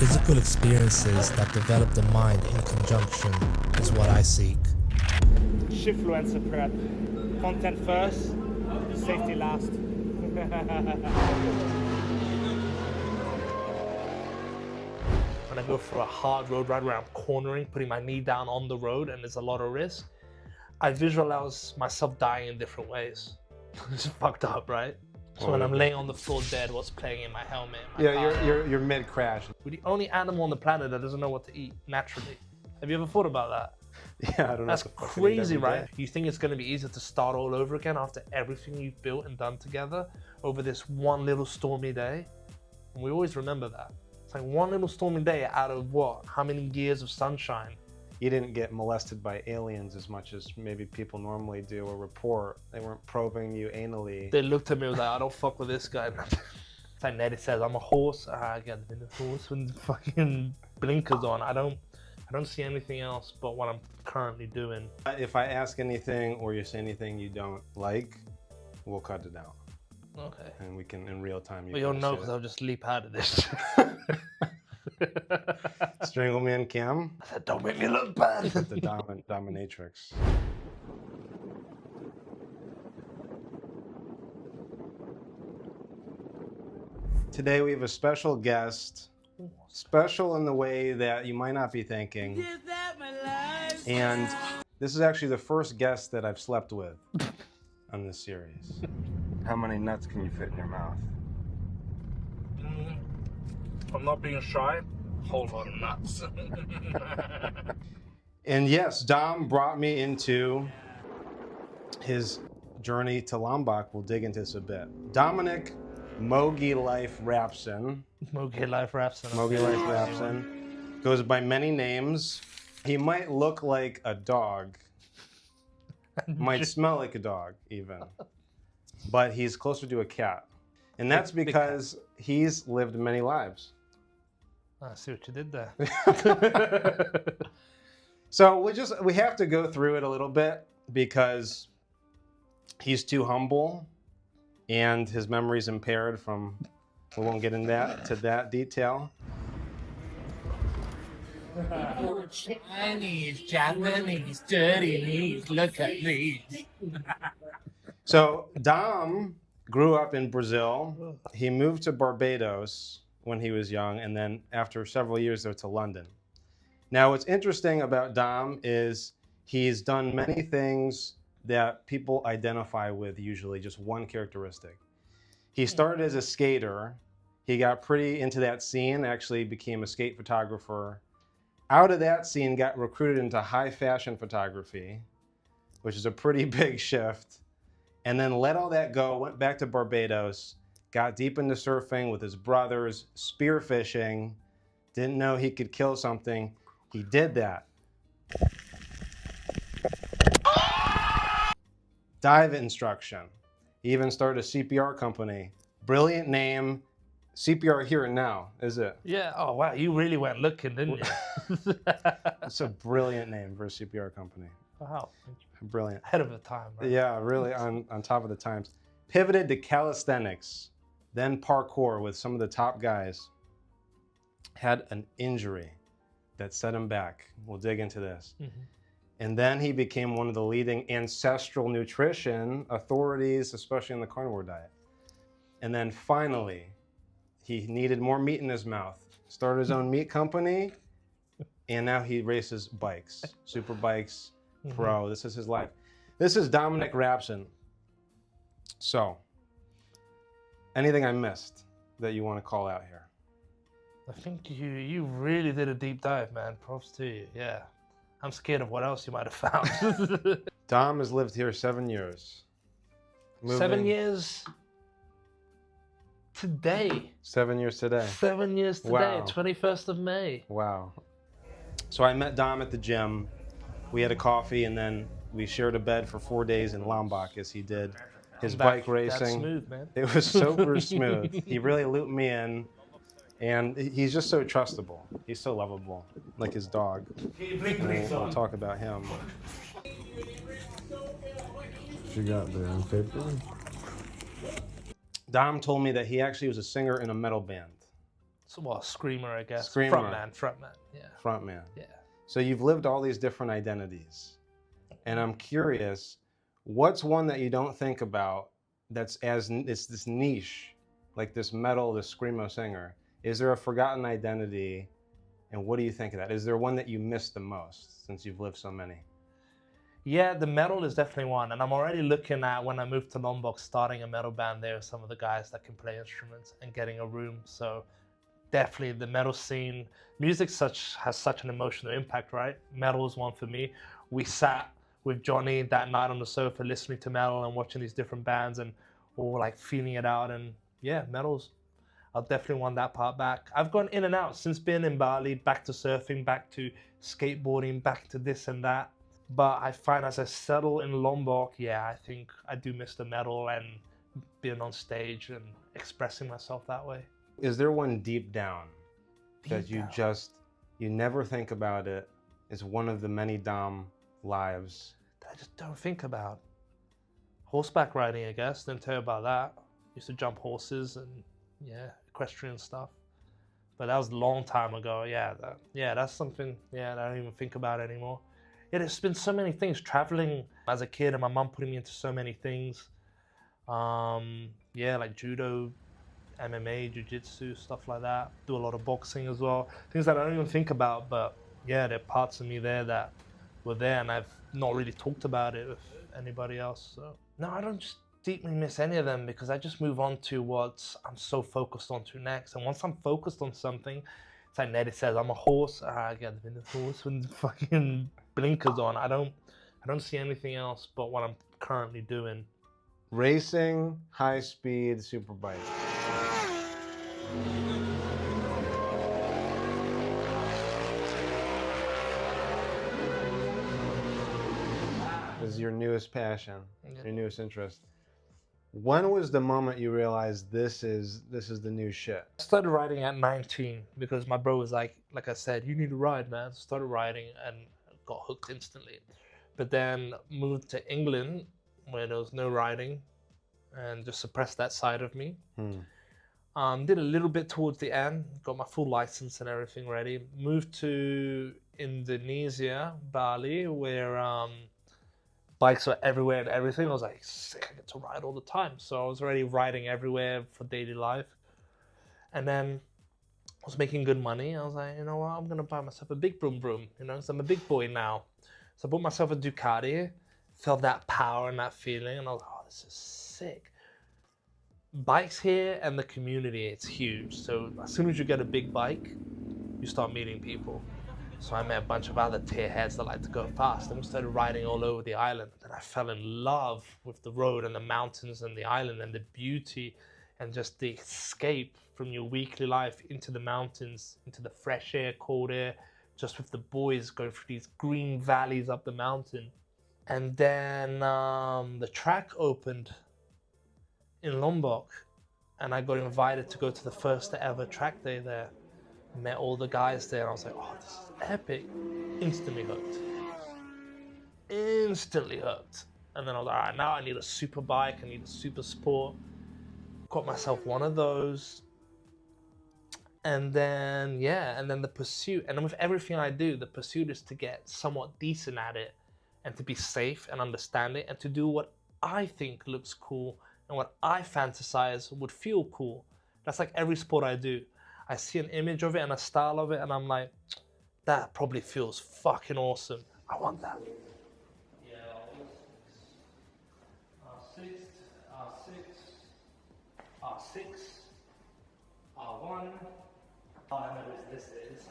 Physical experiences that develop the mind in conjunction is what I seek. Shitfluencer prep. Content first, safety last. When I go for a hard road ride where I'm cornering, putting my knee down on the road and there's a lot of risk, I visualize myself dying in different ways. It's fucked up, right? So when I'm laying on the floor dead, what's playing in my helmet? You're mid-crash. We're the only animal on the planet that doesn't know what to eat naturally. Have you ever thought about that? Yeah, I don't know. That's crazy, right? You think it's going to be easier to start all over again after everything you've built and done together over this one little stormy day? And we always remember that. It's like one little stormy day out of what? How many years of sunshine? You didn't get molested by aliens as much as maybe people normally do or report. They weren't probing you anally. They looked at me and was like, I don't fuck with this guy. It's like Netty says, I'm a horse. I get the horse with fucking blinkers on. I don't see anything else but what I'm currently doing. If I ask anything or you say anything you don't like, we'll cut it out. Okay. And we can, in real time, But you'll know because I'll just leap out of this. Strangle me on cam. I said, don't make me look bad. The dominatrix. Today we have a special guest. Special in the way that you might not be thinking. And this is actually the first guest that I've slept with on this series. How many nuts can you fit in your mouth? I'm not being shy. Whole lot of nuts. And yes, Dom brought me into his journey to Lombok. We'll dig into this a bit. Dominic Mogelife Rapson. Mogelife Rapson. Mogelife Rapson. Goes by many names. He might look like a dog. Might smell like a dog, even. But he's closer to a cat. And that's because he's lived many lives. I see what you did there. So we have to go through it a little bit because he's too humble and his memory's impaired from, we won't get into that detail. Chinese, Japanese, dirty, look at me. So Dom grew up in Brazil. He moved to Barbados when he was young, and then after several years there to London. Now what's interesting about Dom is he's done many things that people identify with, usually just one characteristic. He started as a skater. He got pretty into that scene, actually became a skate photographer. Out of that scene, got recruited into high fashion photography, which is a pretty big shift. And then let all that go, went back to Barbados, got deep into surfing with his brothers, spearfishing, didn't know he could kill something. He did that. Dive instruction. He even started a CPR company. Brilliant name. CPR Here and Now, is it? Yeah, oh wow, you really went looking, didn't you? It's a brilliant name for a CPR company. Wow. Brilliant. Ahead of the time, right? Yeah, really on top of the times. Pivoted to calisthenics, then parkour with some of the top guys. Had an injury that set him back. We'll dig into this. Mm-hmm. And then he became one of the leading ancestral nutrition authorities, especially in the carnivore diet. And then finally, he needed more meat in his mouth. Started his own meat company, and now he races bikes, super bikes, pro. This is his life. This is Dominic Rapson. So, anything I missed that you want to call out here? I think you really did a deep dive, man. Props to you. Yeah. I'm scared of what else you might have found. Dom has lived here 7 years. 7 years today. 7 years today. 7 years today, Wow. 21st of May. Wow. So I met Dom at the gym. We had a coffee and then we shared a bed for 4 days in Lombok as he did his bike racing. That's smooth, man. It was super smooth. He really looped me in. And he's just so trustable. He's so lovable, like his dog. We'll talk about him. What you got there on paper? Dom told me that he actually was a singer in a metal band. So, well, screamer, I guess. Screamer. Frontman. Yeah. Frontman. Yeah. So you've lived all these different identities. And I'm curious, what's one that you don't think about that's it's this niche, like this metal, this screamo singer? Is there a forgotten identity? And what do you think of that? Is there one that you miss the most since you've lived so many? Yeah, the metal is definitely one. And I'm already looking at, when I move to Lombok, starting a metal band there with some of the guys that can play instruments and getting a room. So definitely the metal scene. Music has such an emotional impact, right? Metal is one for me. We sat with Johnny that night on the sofa listening to metal and watching these different bands and all like feeling it out. And yeah, I'll definitely want that part back. I've gone in and out since being in Bali, back to surfing, back to skateboarding, back to this and that. But I find as I settle in Lombok, yeah, I think I do miss the metal and being on stage and expressing myself that way. Is there one deep down that you never think about it? It's one of the many Dom lives that I just don't think about. Horseback riding, I guess. Didn't tell you about that. Used to jump horses and yeah, equestrian stuff. But that was a long time ago. Yeah, that's something. Yeah, that I don't even think about anymore. Yeah, there's been so many things. Traveling as a kid, and my mum putting me into so many things. Yeah, like judo, MMA, jiu-jitsu, stuff like that. Do a lot of boxing as well. Things that I don't even think about, but yeah, there are parts of me there that were there, and I've not really talked about it with anybody else. So no, I don't just deeply miss any of them because I just move on to what I'm so focused on to next. And once I'm focused on something, it's like Netty says, I'm a horse. I get the horse with fucking blinkers on. I don't see anything else but what I'm currently doing. Racing, high speed, superbike. This is your newest passion, your newest interest. When was the moment you realized this is the new shit? I started riding at 19 because my bro was like I said, you need to ride, man. So started riding and got hooked instantly. But then moved to England where there was no riding and just suppressed that side of me. Did a little bit towards the end, got my full license and everything ready. Moved to Indonesia, Bali, where bikes were everywhere and everything. I was like, sick, I get to ride all the time. So I was already riding everywhere for daily life. And then I was making good money. I was like, you know what, I'm gonna buy myself a big broom, you know, because I'm a big boy now. So I bought myself a Ducati, felt that power and that feeling, and I was like, oh, this is sick. Bikes here and the community, it's huge. So as soon as you get a big bike, you start meeting people. So I met a bunch of other tier heads that like to go fast, and we started riding all over the island. And I fell in love with the road and the mountains and the island and the beauty and just the escape from your weekly life into the mountains, into the fresh air, cold air, just with the boys going through these green valleys up the mountain. And then the track opened in Lombok, and I got invited to go to the first ever track day there. Met all the guys there, and I was like, oh, this is epic. Instantly hooked. And then I was like, all right, now I need a super bike, I need a super sport. Got myself one of those. And then, the pursuit. And then with everything I do, the pursuit is to get somewhat decent at it and to be safe and understand it and to do what I think looks cool and what I fantasize would feel cool. That's like every sport I do. I see an image of it and a style of it, and I'm like, that probably feels fucking awesome. I want that. Yeah, R6, R1. Oh, I know what this is.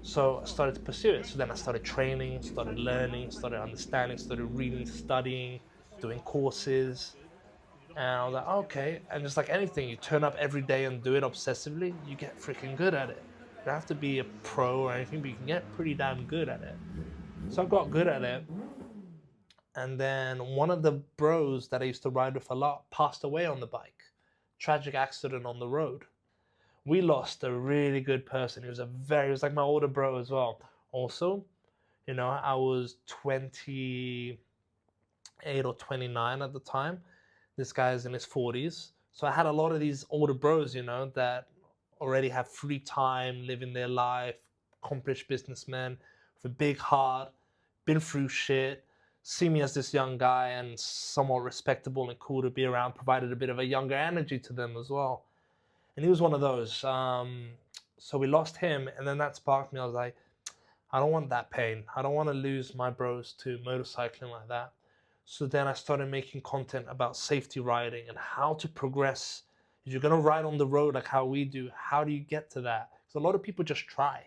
So I started to pursue it. So then I started training, started learning, started understanding, started reading, studying, doing courses. And I was like, okay. And just like anything, you turn up every day and do it obsessively, you get freaking good at it. You don't have to be a pro or anything, but you can get pretty damn good at it. So I got good at it. And then one of the bros that I used to ride with a lot passed away on the bike. Tragic accident on the road. We lost a really good person. He was like my older bro as well. Also, you know, I was 28 or 29 at the time. This guy is in his 40s, So I had a lot of these older bros, you know, that already have free time, living their life, accomplished businessmen with a big heart, been through shit, see me as this young guy and somewhat respectable and cool to be around, provided a bit of a younger energy to them as well. And he was one of those. So we lost him, and then that sparked me. I was like, I don't want that pain. I don't want to lose my bros to motorcycling like that. So then I started making content about safety riding and how to progress. If you're going to ride on the road like how we do, how do you get to that? Because a lot of people just try.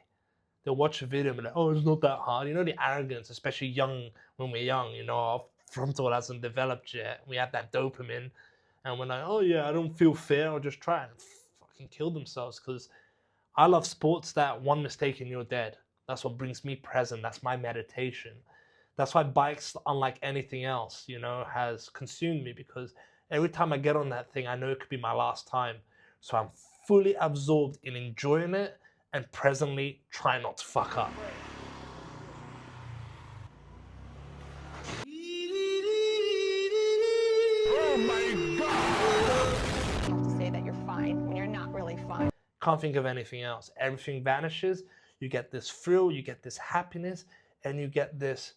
They'll watch a video and be like, oh, it's not that hard. You know, the arrogance, especially young, when we're young, you know, our frontal hasn't developed yet. We have that dopamine. And we're like, oh yeah, I don't feel fear. I'll just try, and fucking kill themselves. Because I love sports that one mistake and you're dead. That's what brings me present. That's my meditation. That's why bikes, unlike anything else, you know, has consumed me, because every time I get on that thing, I know it could be my last time. So I'm fully absorbed in enjoying it and presently try not to fuck up. Oh my God! You have to say that you're fine when you're not really fine. Can't think of anything else. Everything vanishes. You get this thrill, you get this happiness, and you get this,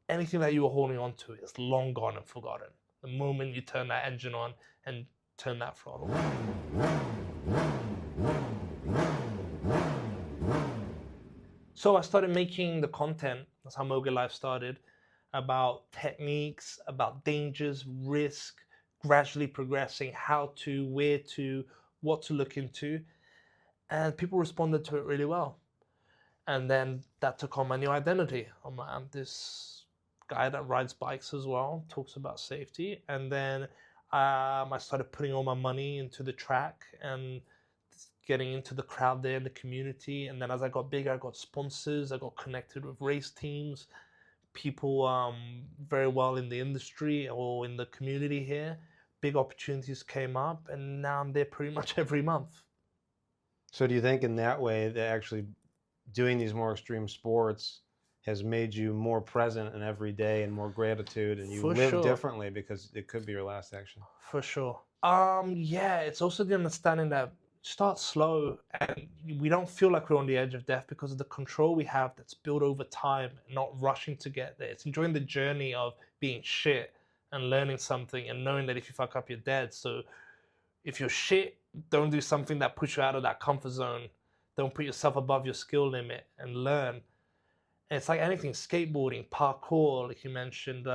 anything that you were holding on to is long gone and forgotten. The moment you turn that engine on and turn that throttle. So I started making the content, that's how Mogelife started, about techniques, about dangers, risk, gradually progressing, how to, where to, what to look into. And people responded to it really well. And then that took on my new identity. I'm this guy that rides bikes as well, talks about safety. And then I started putting all my money into the track and getting into the crowd there in the community. And then as I got bigger, I got sponsors, I got connected with race teams, people very well in the industry or in the community here. Big opportunities came up, and now I'm there pretty much every month. So do you think in that way that actually doing these more extreme sports has made you more present in every day and more gratitude, and you For live sure. differently because it could be your last action? For sure. Yeah, it's also the understanding that start slow, and we don't feel like we're on the edge of death because of the control we have that's built over time, not rushing to get there. It's enjoying the journey of being shit and learning something and knowing that if you fuck up, you're dead. So if you're shit, don't do something that puts you out of that comfort zone. Don't put yourself above your skill limit and learn. And it's like anything, skateboarding, parkour, like you mentioned.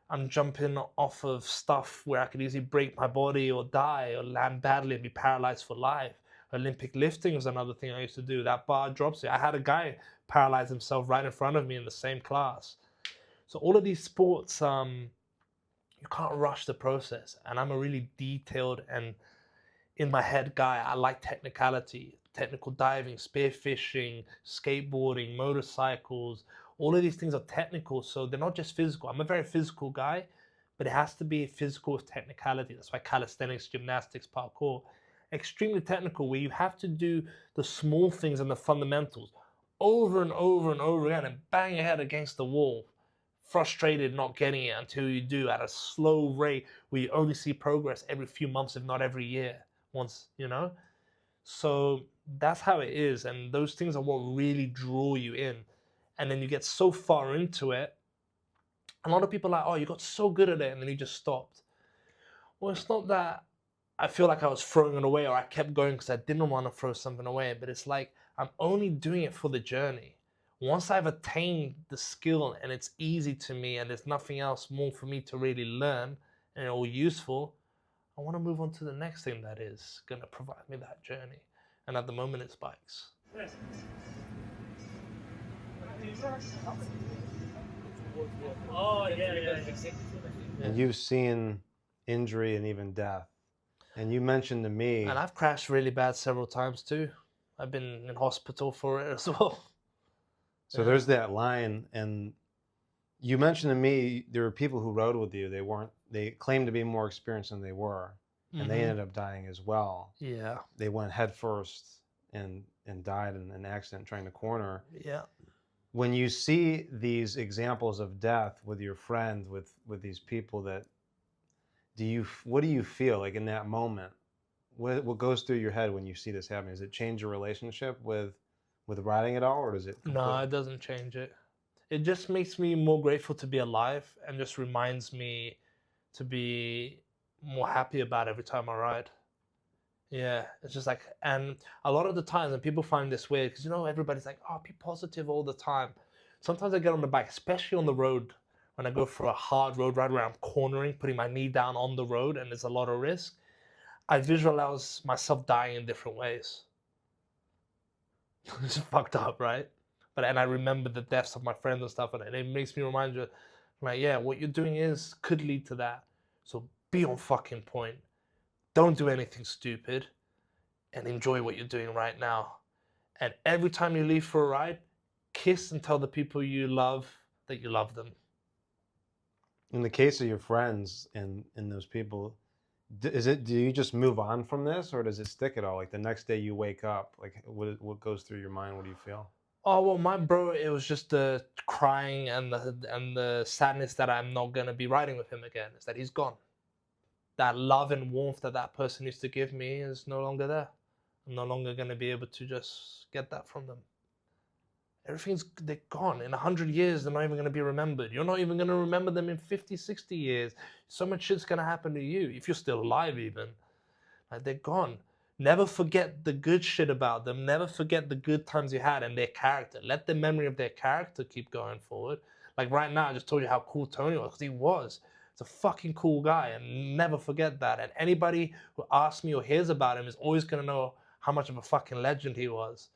I'm jumping off of stuff where I could easily break my body or die or land badly and be paralyzed for life. Olympic lifting was another thing I used to do. That bar drops it. I had a guy paralyze himself right in front of me in the same class. So all of these sports, you can't rush the process. And I'm a really detailed and in my head guy. I like technicality, technical diving, spearfishing, skateboarding, motorcycles. All of these things are technical, so they're not just physical. I'm a very physical guy, but it has to be physical with technicality. That's why calisthenics, gymnastics, parkour, extremely technical, where you have to do the small things and the fundamentals over and over and over again and bang your head against the wall, frustrated not getting it until you do at a slow rate where you only see progress every few months, if not every year, once, you know? So that's how it is, and those things are what really draw you in. And then you get so far into it, a lot of people are like, oh, you got so good at it, and then you just stopped. Well, it's not that I feel like I was throwing it away or I kept going because I didn't want to throw something away, but it's like I'm only doing it for the journey. Once I've attained the skill and it's easy to me and there's nothing else more for me to really learn and all useful, I want to move on to the next thing that is going to provide me that journey. And at the moment, it's bikes. Oh, yeah. And you've seen injury and even death. And you mentioned to me... And I've crashed really bad several times too. I've been in hospital for it as well. So there's that line, and you mentioned to me there were people who rode with you. They claimed to be more experienced than they were, and they ended up dying as well. Yeah. They went head first and died in an accident trying to corner. Yeah. When you see these examples of death with your friend, with these people that what do you feel like in that moment? What goes through your head when you see this happening? Does it change your relationship with riding at all, or does it No, it doesn't change it. It just makes me more grateful to be alive and just reminds me to be more happy about every time I ride. Yeah, it's just like, and a lot of the times, and people find this weird because everybody's like, oh, be positive all the time. Sometimes I get on the bike, especially on the road, when I go for a hard road ride where I'm cornering, putting my knee down on the road, and there's a lot of risk. I visualize myself dying in different ways. It's fucked up, right? And I remember the deaths of my friends and stuff, and it makes me remind you, like, yeah, what you're doing could lead to that. So be on fucking point. Don't do anything stupid, and enjoy what you're doing right now. And every time you leave for a ride, kiss and tell the people you love that you love them. In the case of your friends and those people, do you just move on from this, or does it stick at all? Like the next day you wake up, like what goes through your mind? What do you feel? Oh well, my bro, it was just the crying and the sadness that I'm not gonna be riding with him again. Is that he's gone. That love and warmth that person used to give me is no longer there. I'm no longer gonna be able to just get that from them. They're gone. In 100 years, they're not even gonna be remembered. You're not even gonna remember them in 50, 60 years. So much shit's gonna happen to you if you're still alive even. Like they're gone. Never forget the good shit about them. Never forget the good times you had and their character. Let the memory of their character keep going forward. Like right now, I just told you how cool Tony was, because he was. He's a fucking cool guy, and never forget that. And anybody who asks me or hears about him is always going to know how much of a fucking legend he was.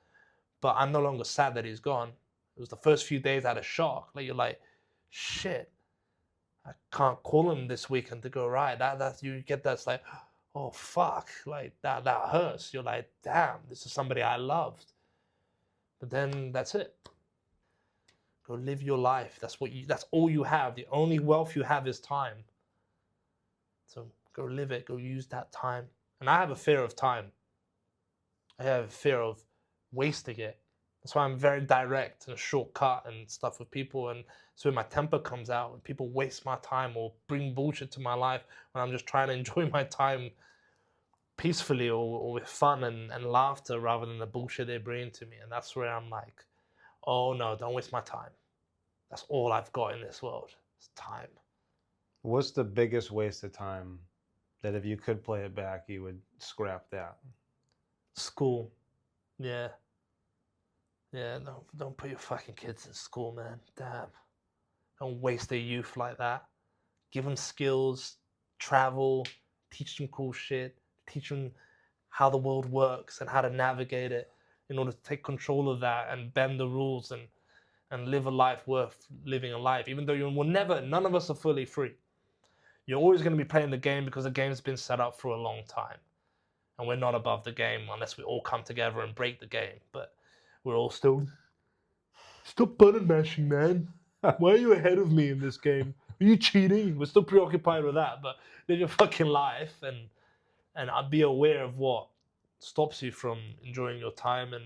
But I'm no longer sad that he's gone. It was the first few days I had a shock. Like you're like, shit, I can't call him this weekend to go ride. That you get that, it's like, oh fuck, like that hurts. You're like, damn, this is somebody I loved. But then that's it. Go live your life. That's all you have. The only wealth you have is time. So go live it, go use that time. And I have a fear of time. I have a fear of wasting it. That's why I'm very direct and shortcut and stuff with people, and so when my temper comes out, when people waste my time or bring bullshit to my life when I'm just trying to enjoy my time peacefully or with fun and laughter rather than the bullshit they bring to me. And that's where I'm like, oh no, don't waste my time. That's all I've got in this world. It's time. What's the biggest waste of time that if you could play it back, you would scrap that? School. Yeah. Yeah, don't put your fucking kids in school, man. Damn. Don't waste their youth like that. Give them skills, travel, teach them cool shit, teach them how the world works and how to navigate it in order to take control of that and bend the rules and live a life worth living a life. Even though none of us are fully free. You're always going to be playing the game because the game's been set up for a long time. And we're not above the game unless we all come together and break the game. But we're all still... Stop button mashing, man. Why are you ahead of me in this game? Are you cheating? We're still preoccupied with that, but live your fucking life and be aware of what stops you from enjoying your time and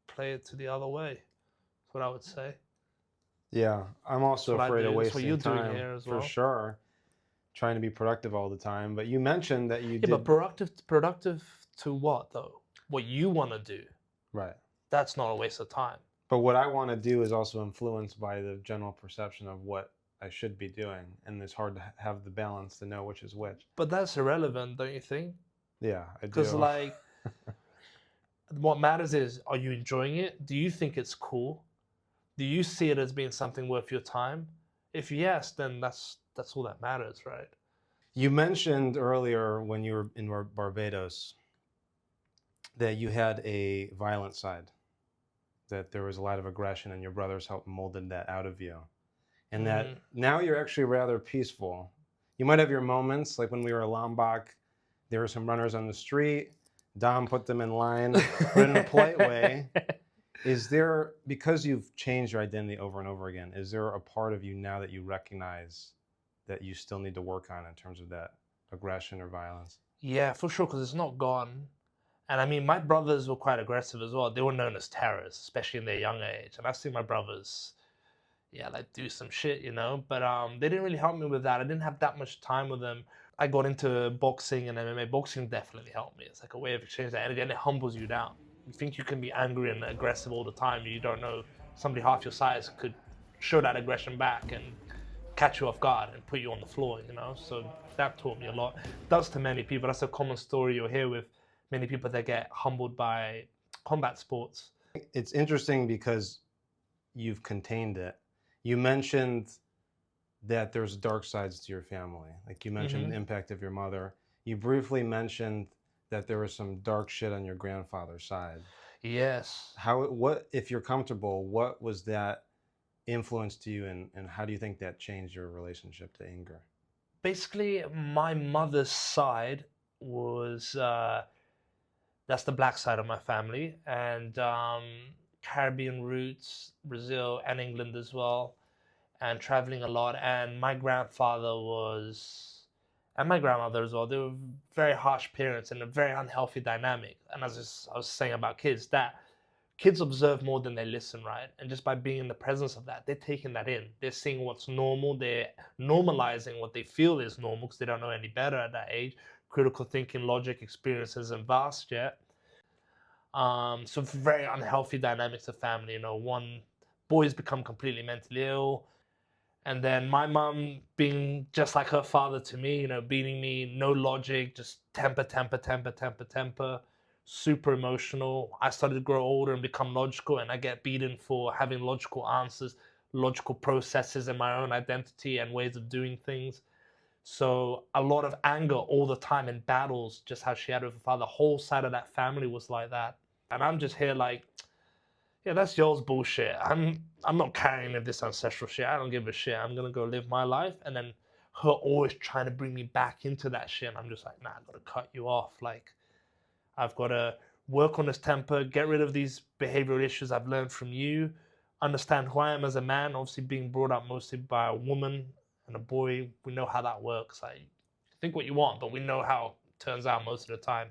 play it to the other way. That's what I would say. Yeah, I'm also afraid of wasting time here as for well. sure. Trying to be productive all the time, but you mentioned that you did. But productive to what though? What you want to do. Right. That's not a waste of time. But what I want to do is also influenced by the general perception of what I should be doing, and it's hard to have the balance to know which is which. But that's irrelevant, don't you think? Yeah, I do. Because like, what matters is, are you enjoying it? Do you think it's cool? Do you see it as being something worth your time? If yes, then that's all that matters, right? You mentioned earlier when you were in Barbados that you had a violent side, that there was a lot of aggression, and your brothers helped molded that out of you. And that now you're actually rather peaceful. You might have your moments, like when we were in Lombok, there were some runners on the street, Dom put them in line, but in a polite way. Is there, because you've changed your identity over and over again, is there a part of you now that you recognize that you still need to work on in terms of that aggression or violence? Yeah, for sure, because it's not gone. And I mean, my brothers were quite aggressive as well. They were known as terrorists, especially in their young age. And I've seen my brothers, yeah, like do some shit, you know. But they didn't really help me with that. I didn't have that much time with them. I got into boxing and MMA. Boxing definitely helped me. It's like a way of exchanging that energy, and it humbles you down. You think you can be angry and aggressive all the time. You don't know somebody half your size could show that aggression back and catch you off guard and put you on the floor, you know. So that taught me a lot. It does to many people. That's a common story you'll hear with many people that get humbled by combat sports. It's interesting because you've contained it. You mentioned that there's dark sides to your family. Like you mentioned the impact of your mother. You briefly mentioned that there was some dark shit on your grandfather's side. Yes. What, if you're comfortable, what was that influence to you, and how do you think that changed your relationship to anger? Basically, my mother's side was, that's the black side of my family, and Caribbean roots, Brazil and England as well, and traveling a lot. And my grandfather was, and my grandmother as well, they were very harsh parents and a very unhealthy dynamic. And as I was saying about kids, that kids observe more than they listen, right? And just by being in the presence of that, they're taking that in. They're seeing what's normal. They're normalizing what they feel is normal because they don't know any better at that age. Critical thinking, logic, experience isn't vast yet. So very unhealthy dynamics of family. You know, one, boys become completely mentally ill. And then my mum being just like her father to me, you know, beating me, no logic, just temper, super emotional. I started to grow older and become logical, and I get beaten for having logical answers, logical processes in my own identity and ways of doing things. So a lot of anger all the time in battles, just how she had with her father. The whole side of that family was like that. And I'm just here like, yeah, that's y'all's bullshit. I'm not carrying this ancestral shit. I don't give a shit. I'm gonna go live my life. And then her always trying to bring me back into that shit. And I'm just like, nah, I gotta cut you off. Like, I've gotta work on this temper, get rid of these behavioral issues I've learned from you, understand who I am as a man, obviously being brought up mostly by a woman and a boy. We know how that works. Like, think what you want, but we know how it turns out most of the time.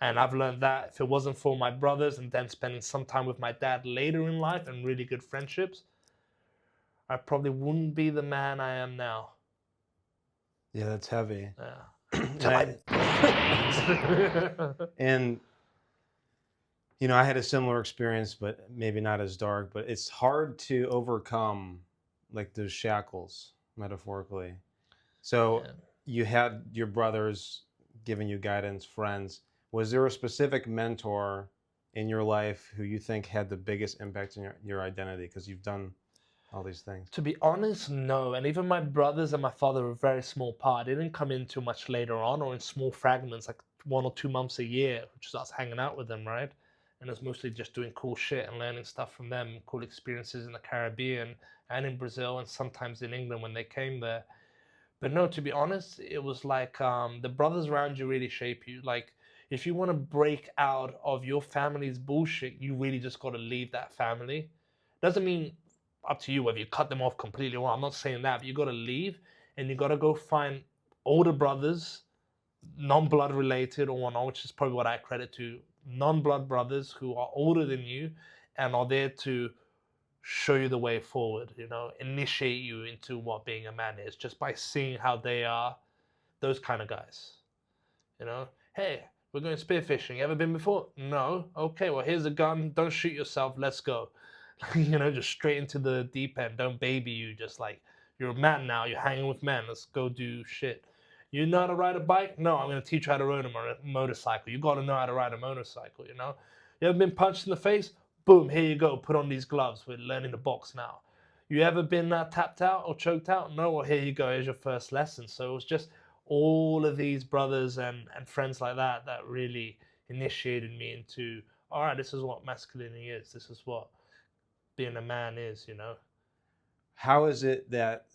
And I've learned that if it wasn't for my brothers and then spending some time with my dad later in life and really good friendships, I probably wouldn't be the man I am now. Yeah, that's heavy. Yeah. And you know, I had a similar experience, but maybe not as dark. But it's hard to overcome like those shackles, metaphorically. So Yeah. you had your brothers giving you guidance, friends. Was there a specific mentor in your life who you think had the biggest impact on your identity? Because you've done all these things. To be honest, no. And even my brothers and my father were a very small part. They didn't come in too much later on or in small fragments, like 1 or 2 months a year, which is us hanging out with them, right? And it's mostly just doing cool shit and learning stuff from them, cool experiences in the Caribbean and in Brazil and sometimes in England when they came there. But no, to be honest, it was like the brothers around you really shape you. Like, if you want to break out of your family's bullshit, you really just got to leave that family. Doesn't mean up to you whether you cut them off completely or not. I'm not saying that, but you got to leave and you got to go find older brothers, non-blood related or whatnot, which is probably what I credit to, non-blood brothers who are older than you and are there to show you the way forward, you know, initiate you into what being a man is just by seeing how they are, those kind of guys, you know. Hey, we're going spearfishing. You ever been before? No. Okay, well, here's a gun. Don't shoot yourself. Let's go. You know, just straight into the deep end. Don't baby you. Just like, you're a man now. You're hanging with men. Let's go do shit. You know how to ride a bike? No, I'm going to teach you how to ride a motorcycle. You got to know how to ride a motorcycle, you know? You ever been punched in the face? Boom, here you go. Put on these gloves. We're learning to box now. You ever been tapped out or choked out? No, well, here you go. Here's your first lesson. So it was just all of these brothers and friends like that that really initiated me into, all right, this is what masculinity is. This is what being a man is, you know. How is it that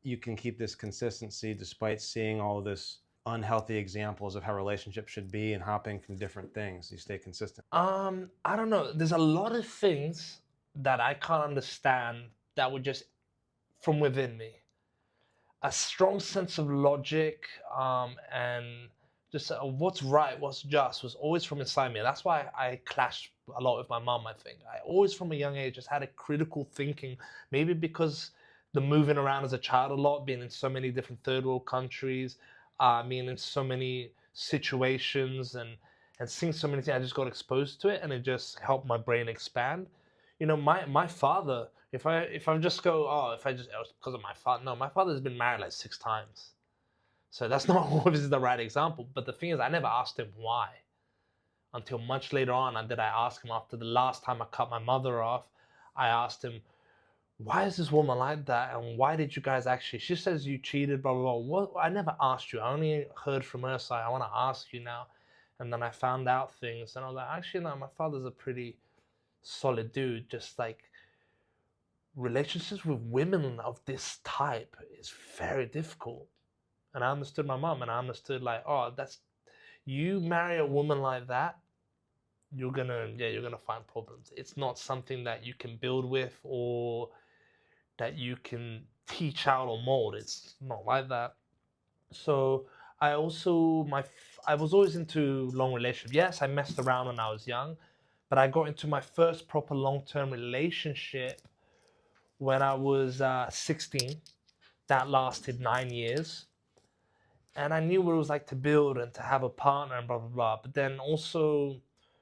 you can keep this consistency despite seeing all of this unhealthy examples of how relationships should be and hopping from different things? You stay consistent. I don't know. There's a lot of things that I can't understand that were just from within me. A strong sense of logic and just what's right, what's just was always from inside me. That's why I clashed a lot with my mom, I think. I always from a young age just had a critical thinking, maybe because the moving around as a child a lot, being in so many different third world countries, being in so many situations and seeing so many things, I just got exposed to it and it just helped my brain expand. You know, my father, if I just go, oh, if I just, it was because of my father. No, my father's been married like 6 times. So that's not always the right example. But the thing is, I never asked him why until much later on. And did I ask him after the last time I cut my mother off? I asked him, why is this woman like that? And why did you guys actually, she says you cheated, blah, blah, blah. What? I never asked you. I only heard from her side. I want to ask you now. And then I found out things. And I was like, actually, no, my father's a pretty solid dude. Just like relationships with women of this type is very difficult. And I understood my mom, and I understood like, oh, that's, you marry a woman like that, you're gonna find problems. It's not something that you can build with or that you can teach out or mold. It's not like that. So I also, I was always into long relationships. Yes, I messed around when I was young, but I got into my first proper long-term relationship when I was 16. That lasted 9 years. And I knew what it was like to build and to have a partner and blah, blah, blah. But then also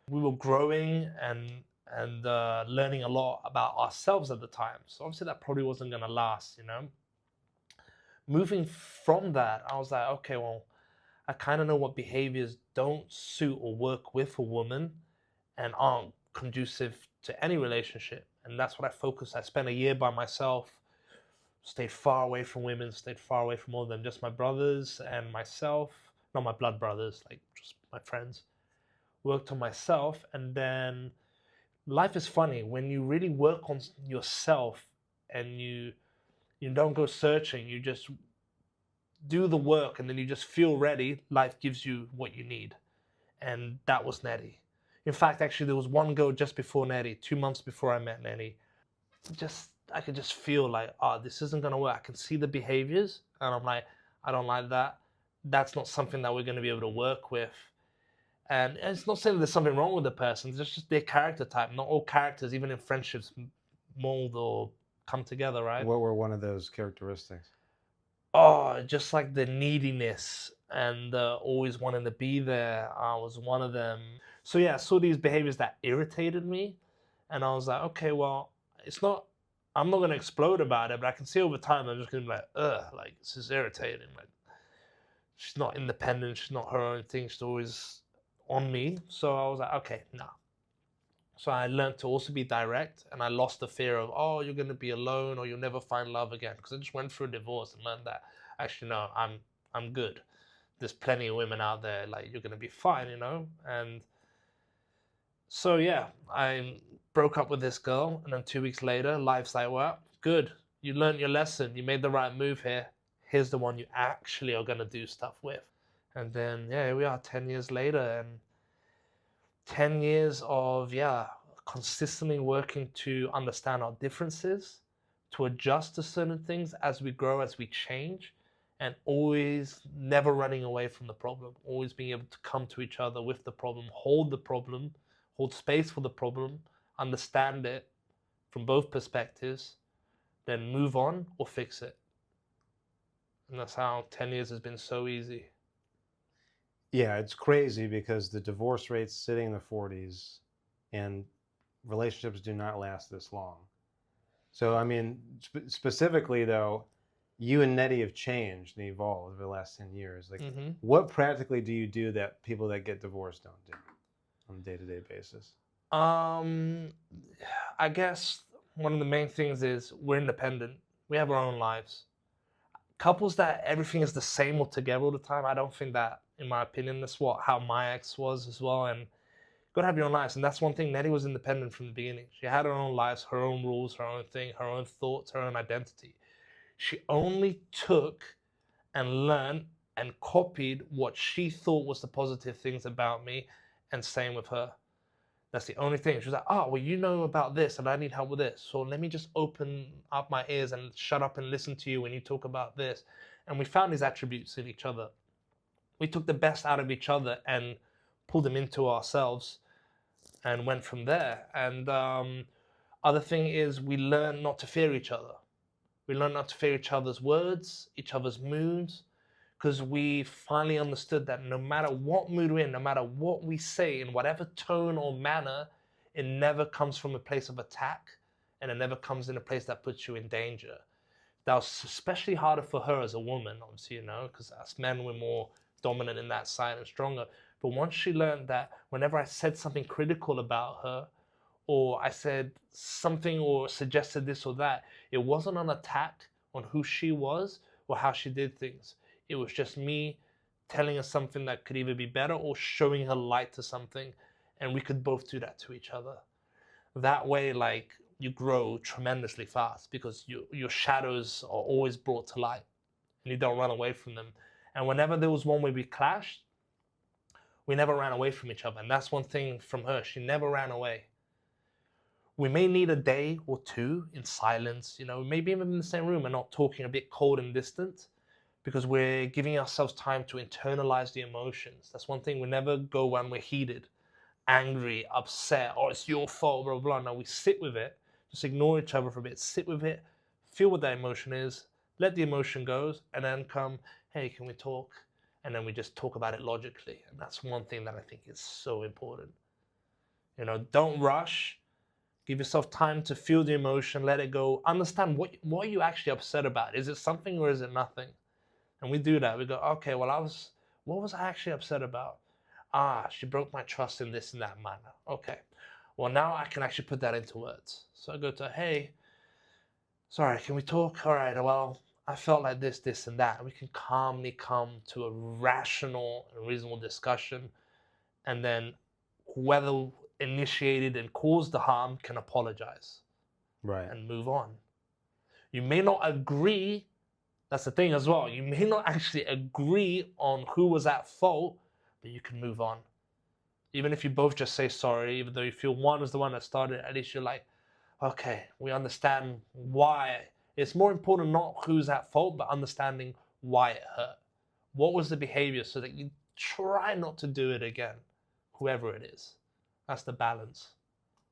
we were growing and learning a lot about ourselves at the time. So obviously that probably wasn't going to last, you know. Moving from that, I was like, okay, well, I kind of know what behaviors don't suit or work with a woman and aren't conducive to any relationship. And that's what I focused. I spent a year by myself. Stayed far away from women, stayed far away from all of them, just my brothers and myself, not my blood brothers, like just my friends. Worked on myself, and then life is funny. When you really work on yourself and you don't go searching, you just do the work and then you just feel ready, life gives you what you need. And that was Netty. In fact, actually, there was one girl just before Netty, 2 months before I met Netty. I could just feel like, oh, this isn't going to work. I can see the behaviors, and I'm like, I don't like that. That's not something that we're going to be able to work with. And it's not saying there's something wrong with the person. It's just their character type. Not all characters, even in friendships, mold or come together, right? What were one of those characteristics? Oh, just like the neediness and always wanting to be there. I was one of them. So yeah, I saw these behaviors that irritated me, and I was like, okay, well, I'm not going to explode about it, but I can see over time I'm just going to be like, ugh, like, this is irritating. Like, she's not independent. She's not her own thing. She's always on me. So I was like, okay, no. So I learned to also be direct, and I lost the fear of, oh, you're going to be alone or you'll never find love again. Because I just went through a divorce and learned that, actually, no, I'm good. There's plenty of women out there, like, you're going to be fine, you know? And so, yeah, I broke up with this girl, and then 2 weeks later, life's like, well, good. You learned your lesson. You made the right move here. Here's the one you actually are going to do stuff with. And then, yeah, here we are 10 years later, and 10 years of, yeah, consistently working to understand our differences, to adjust to certain things as we grow, as we change, and always never running away from the problem, always being able to come to each other with the problem, hold space for the problem, understand it from both perspectives, then move on or fix it. And that's how 10 years has been so easy. Yeah, it's crazy because the divorce rate's sitting in the 40s and relationships do not last this long. So, I mean, specifically though, you and Netty have changed and evolved over the last 10 years. Like, what practically do you do that people that get divorced don't do on a day-to-day basis? I guess one of the main things is we're independent. We have our own lives. Couples that everything is the same or together all the time, I don't think that, in my opinion, that's how my ex was as well. And you've got to have your own lives. And that's one thing. Netty was independent from the beginning. She had her own lives, her own rules, her own thing, her own thoughts, her own identity. She only took and learned and copied what she thought was the positive things about me, and same with her. That's the only thing. She was like, oh, well, you know about this and I need help with this. So let me just open up my ears and shut up and listen to you when you talk about this. And we found these attributes in each other. We took the best out of each other and pulled them into ourselves and went from there. And other thing is we learn not to fear each other. We learn not to fear each other's words, each other's moods, because we finally understood that no matter what mood we're in, no matter what we say, in whatever tone or manner, it never comes from a place of attack, and it never comes in a place that puts you in danger. That was especially harder for her as a woman, obviously, you know, because as men, we're more dominant in that side and stronger. But once she learned that whenever I said something critical about her, or I said something or suggested this or that, it wasn't an attack on who she was or how she did things. It was just me telling her something that could either be better or showing her light to something, and we could both do that to each other. That way, like, you grow tremendously fast because your shadows are always brought to light and you don't run away from them. And whenever there was one where we clashed, we never ran away from each other. And that's one thing from her. She never ran away. We may need a day or two in silence, you know, maybe even in the same room and not talking, a bit cold and distant, because we're giving ourselves time to internalize the emotions. That's one thing. We never go when we're heated, angry, upset, or it's your fault, blah, blah, blah. No, we sit with it. Just ignore each other for a bit. Sit with it. Feel what that emotion is. Let the emotion go. And then come, hey, can we talk? And then we just talk about it logically. And that's one thing that I think is so important. You know, don't rush. Give yourself time to feel the emotion. Let it go. Understand what are you actually upset about? Is it something or is it nothing? And we do that. We go, okay, well, what was I actually upset about? She broke my trust in this and that manner. Okay. Well, now I can actually put that into words. So I go to her, hey, sorry, can we talk? All right, well, I felt like this, this, and that. And we can calmly come to a rational and reasonable discussion. And then whoever initiated and caused the harm can apologize. Right. And move on. You may not agree. That's the thing as well. You may not actually agree on who was at fault, but you can move on. Even if you both just say sorry, even though you feel one was the one that started, at least you're like, okay, we understand why. It's more important not who's at fault, but understanding why it hurt. What was the behavior so that you try not to do it again, whoever it is. That's the balance.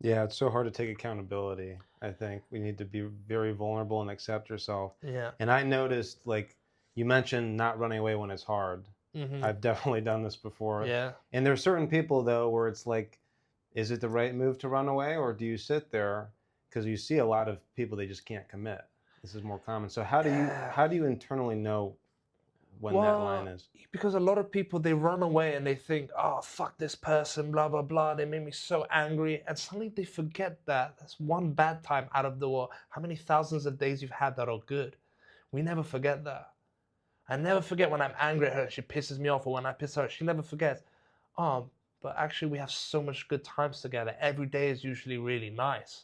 Yeah, it's so hard to take accountability. I think we need to be very vulnerable and accept yourself. Yeah. And I noticed, like, you mentioned not running away when it's hard. Mm-hmm. I've definitely done this before. Yeah. And there are certain people, though, where it's like, is it the right move to run away, or do you sit there? Because you see a lot of people, they just can't commit. This is more common. So how do you internally know when that line is? Because a lot of people, they run away and they think, oh, fuck this person, blah, blah, blah. They made me so angry. And suddenly they forget that that's one bad time out of the war. How many thousands of days you've had that are good? We never forget that. I never forget when I'm angry at her, she pisses me off, or when I piss her off, she never forgets. Oh, but actually we have so much good times together. Every day is usually really nice.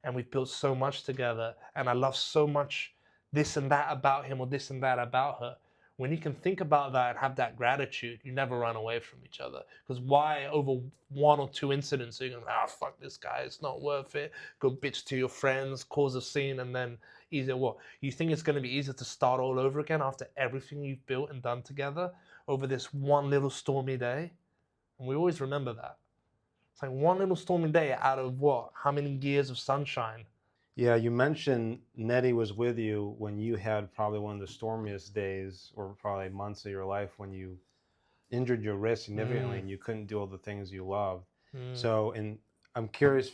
And we've built so much together. And I love so much this and that about him or this and that about her. When you can think about that and have that gratitude, you never run away from each other. Because why over one or two incidents, you're going, fuck this guy, it's not worth it. Go bitch to your friends, cause a scene, and then easier what? You think it's going to be easier to start all over again after everything you've built and done together over this one little stormy day? And we always remember that. It's like one little stormy day out of what? How many years of sunshine? Yeah, you mentioned Netty was with you when you had probably one of the stormiest days or probably months of your life when you injured your wrist significantly and you couldn't do all the things you loved. So, and I'm curious,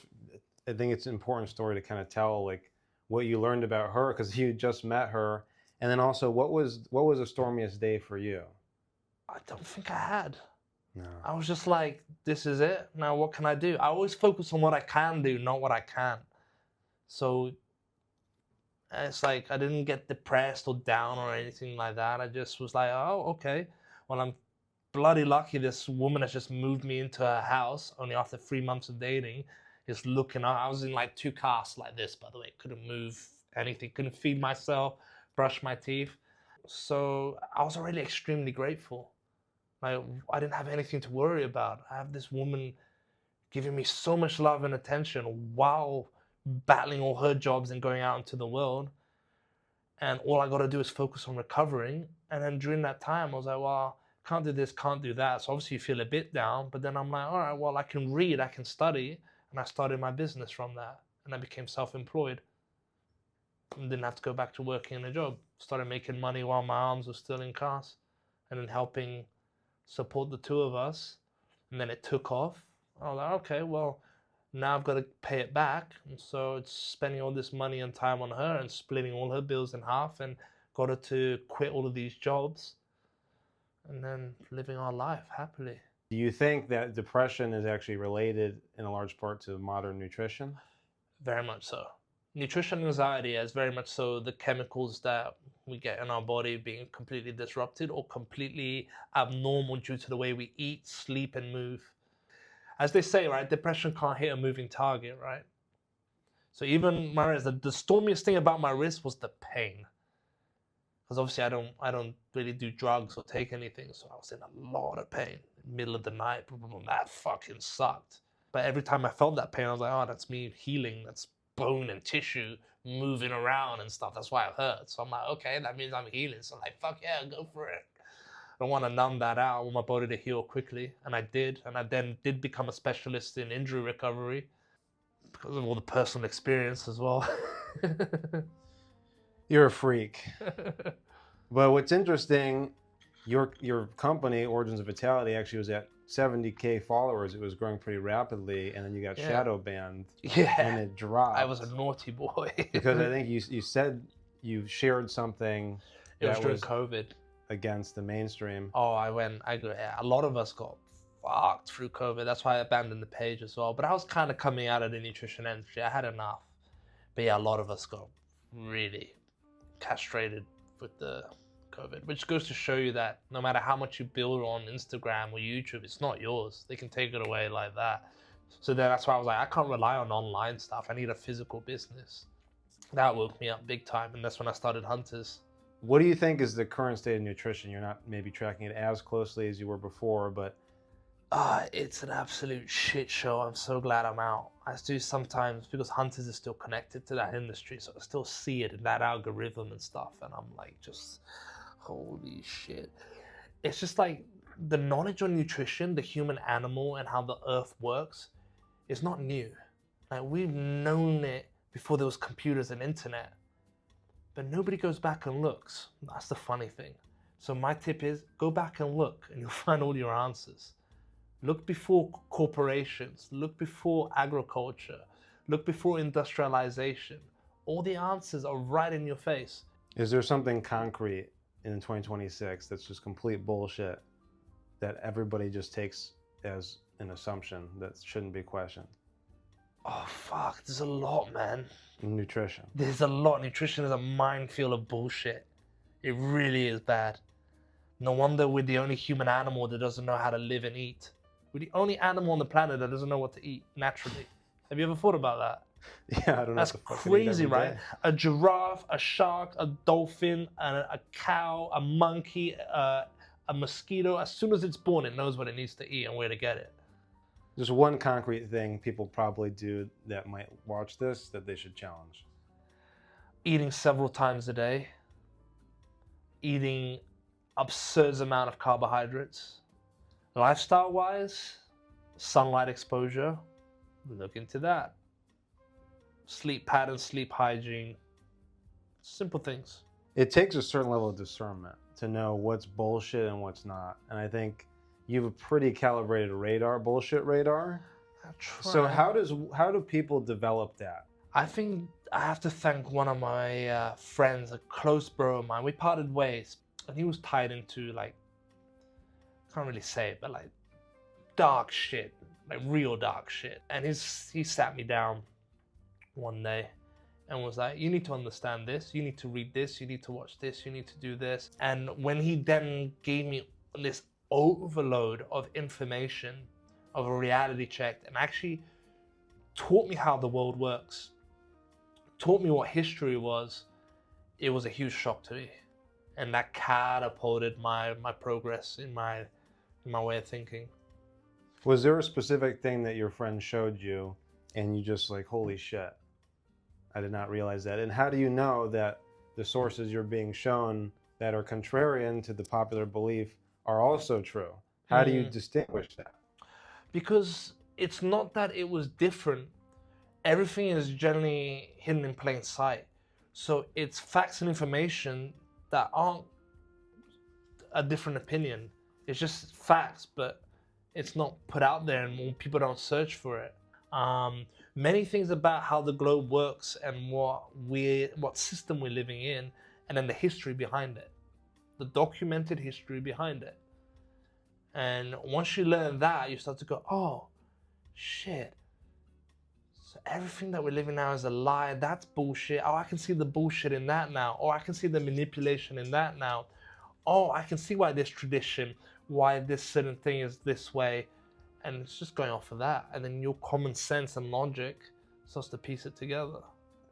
I think it's an important story to kind of tell, like, what you learned about her, because you just met her, and then also what was the stormiest day for you? I don't think I had. No. I was just like, this is it. Now what can I do? I always focus on what I can do, not what I can't. So it's like I didn't get depressed or down or anything like that. I just was like, oh, okay. Well, I'm bloody lucky this woman has just moved me into her house only after 3 months of dating. Just looking up. I was in like 2 casts like this, by the way. Couldn't move anything. Couldn't feed myself, brush my teeth. So I was already extremely grateful. Like, I didn't have anything to worry about. I have this woman giving me so much love and attention while battling all her jobs and going out into the world. And all I got to do is focus on recovering. And then during that time, I was like, well, can't do this, can't do that. So obviously you feel a bit down, but then I'm like, all right, well, I can read, I can study. And I started my business from that. And I became self-employed. And didn't have to go back to working in a job. Started making money while my arms were still in cast. And then helping support the two of us. And then it took off. I was like, okay, well, now I've got to pay it back. And so it's spending all this money and time on her and splitting all her bills in half and got her to quit all of these jobs. And then living our life happily. Do you think that depression is actually related in a large part to modern nutrition? Very much so. Nutrition anxiety is very much so the chemicals that we get in our body being completely disrupted or completely abnormal due to the way we eat, sleep, and move. As they say, right, depression can't hit a moving target, right? So even my wrist, the stormiest thing about my wrist was the pain. Because obviously I don't really do drugs or take anything, so I was in a lot of pain. Middle of the night, that fucking sucked. But every time I felt that pain, I was like, oh, that's me healing. That's bone and tissue moving around and stuff. That's why it hurts. So I'm like, okay, that means I'm healing. So I'm like, fuck yeah, go for it. I don't want to numb that out. I want my body to heal quickly. And I did. And I then did become a specialist in injury recovery because of all the personal experience as well. You're a freak. But what's interesting, your company, Origins of Vitality, actually was at 70K followers. It was growing pretty rapidly, and then you got shadow banned. Yeah. And it dropped. I was a naughty boy. Because I think you said you shared something It was that during was COVID. against the mainstream. Oh, a lot of us got fucked through COVID. That's why I abandoned the page as well. But I was kind of coming out of the nutrition industry. I had enough. But yeah, a lot of us got really castrated with the COVID, which goes to show you that no matter how much you build on Instagram or YouTube, it's not yours. They can take it away like that. So then that's why I was like, I can't rely on online stuff. I need a physical business. That woke me up big time. And that's when I started Hunters. What do you think is the current state of nutrition? You're not maybe tracking it as closely as you were before, but... It's an absolute shit show. I'm so glad I'm out. I do sometimes, because Hunters is still connected to that industry, so I still see it in that algorithm and stuff, and I'm like, just, holy shit. It's just like, the knowledge on nutrition, the human animal, and how the earth works, is not new. Like, we've known it before there was computers and internet, but nobody goes back and looks. That's the funny thing. So my tip is, go back and look, and you'll find all your answers. Look before corporations, look before agriculture, look before industrialization. All the answers are right in your face. Is there something concrete in 2026 that's just complete bullshit that everybody just takes as an assumption that shouldn't be questioned? Oh fuck, there's a lot, man. Nutrition. There's a lot. Nutrition is a minefield of bullshit. It really is bad. No wonder we're the only human animal that doesn't know how to live and eat. We're the only animal on the planet that doesn't know what to eat naturally. Have you ever thought about that? Yeah, I don't know. That's crazy, right? A giraffe, a shark, a dolphin, a cow, a monkey, a mosquito. As soon as it's born, it knows what it needs to eat and where to get it. There's one concrete thing people probably do that might watch this that they should challenge. Eating several times a day. Eating absurd amount of carbohydrates. Lifestyle-wise, sunlight exposure, look into that. Sleep patterns, sleep hygiene, simple things. It takes a certain level of discernment to know what's bullshit and what's not. And I think you have a pretty calibrated radar, bullshit radar. So how do people develop that? I think I have to thank one of my friends, a close bro of mine. We parted ways, and he was tied into like, can't really say it, but like dark shit, like real dark shit. And he sat me down one day and was like, you need to understand this, you need to read this, you need to watch this, you need to do this. And when he then gave me this overload of information, of a reality check, and actually taught me how the world works, taught me what history was, it was a huge shock to me. And that catapulted my progress in my way of thinking. Was there a specific thing that your friend showed you and you just like, holy shit, I did not realize that? And how do you know that the sources you're being shown that are contrarian to the popular belief are also true. How do you Mm. distinguish that? Because it's not that it was different. Everything is generally hidden in plain sight. So it's facts and information that aren't a different opinion. It's just facts, but it's not put out there and people don't search for it. Many things about how the globe works and what system we're living in, and then the history behind it, the documented history behind it. And once you learn that, you start to go, oh, shit. So everything that we're living now is a lie. That's bullshit. Oh, I can see the bullshit in that now. Or I can see the manipulation in that now. Oh, I can see why this tradition, why this certain thing is this way. And it's just going off of that. And then your common sense and logic starts to piece it together.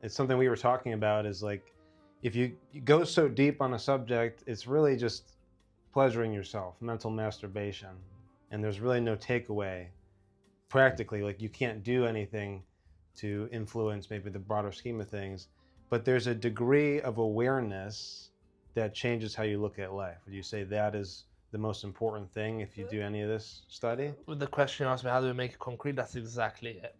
It's something we were talking about is like, if you go so deep on a subject, it's really just pleasuring yourself, mental masturbation. And there's really no takeaway. Practically, like you can't do anything to influence maybe the broader scheme of things, but there's a degree of awareness that changes how you look at life. Would you say that is the most important thing if you do any of this study? With the question you asked me, how do we make it concrete? That's exactly it.